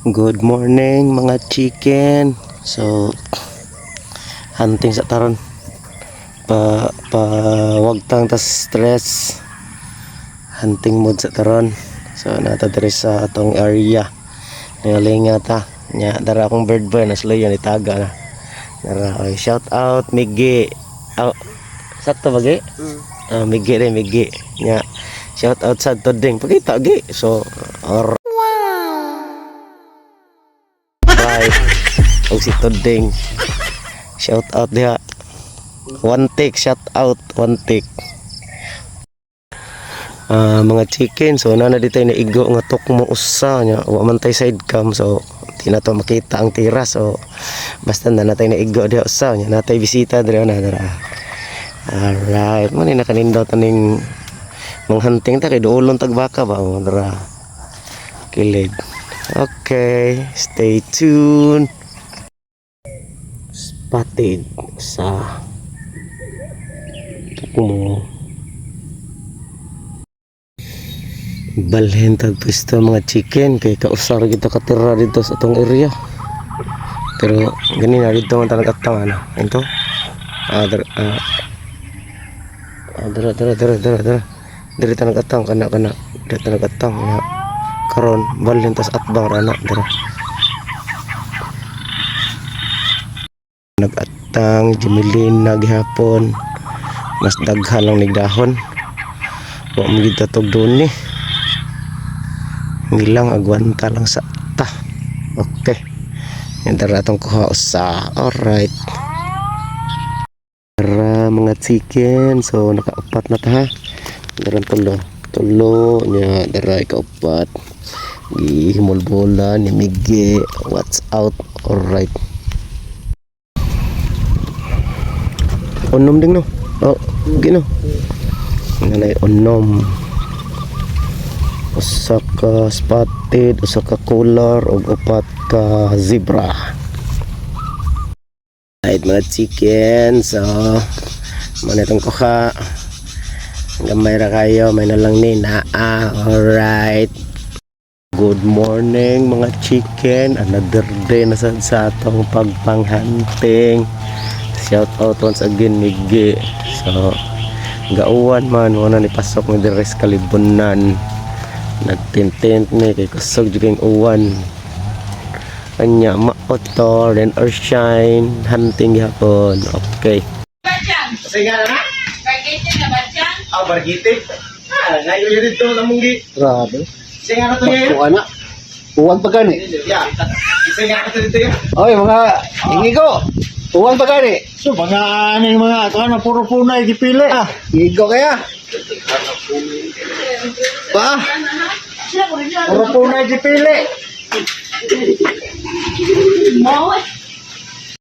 Good morning mga chicken. So hunting sa taron. Wag tang ta stress. Hunting mode sa taron. So nata diri sa atong area. Ngalinga ta. Nya dara akong bird boy na sloyan itaga na. Dara shout out Miggy. Oh, sakto ba gi? Miggy rin Miggy. Nya shout out sa Toding. Pakita gi. So og si Toding, shout out diha. One take, shout out, one take. Mga chicken, so na dito na igo nga tukmo usa nya wa man tay side cam, so di na to makita ang tira, so basta na natay na igo diha usa nya natay bisita dira na dira. Alright, man ni nakanindot aning manghunting ta kay duolon tagbaka ba dira. Kilig. Okay, stay tuned. Spotted sa tukumo. Balhin tag pwesto mga chicken kay kausar kita katira dito sa atong area. Pero gani na dito man tanang katang ano. Ito. Diri tanang katang kana. Diri tanang katang ya. Karon balhin tas atbang rana dira. Nagatang jimilin na gihapon, mas daghan lang nigdahon wa mo gid tatog doon ni ngilang agwanta lang sa ta. Okay, yan dara atong kuha usa. Alright, dara mga chicken, so nakaupat na ta ha. Dara tulo nya dara ikaupat gihimol-bola ni Miggy. What's out? Alright, onom ding no. Oh, gino. Nanay onom. Usa ka spotted, usa ka collar ug upat ka zebra. Right mga chicken, so manitong kuha. Gamay ra kayo, may na lang ni naa. Alright. Good morning mga chicken. Another day na sa atong pagpanghunting. Shout out once again Miggy. So gauwan man wala ni pasok ni deres kalibunan. Nagtintent ni kay kusog jud kay uwan. Kanya maotor and or shine hunting gihapon. Okay. Sige na. Bargite na badyan. Bargite. Ngayon yun dito na munggi. Grabe. Sige na to ngayon. Anak. Uwan pa gani. Yeah. Sige na to dito. Oy mga hingi ko. Uwan pa gani. So mga ano mga kana puro punay gipili. Igo kaya. Pa. Puro punay gipili. Mo.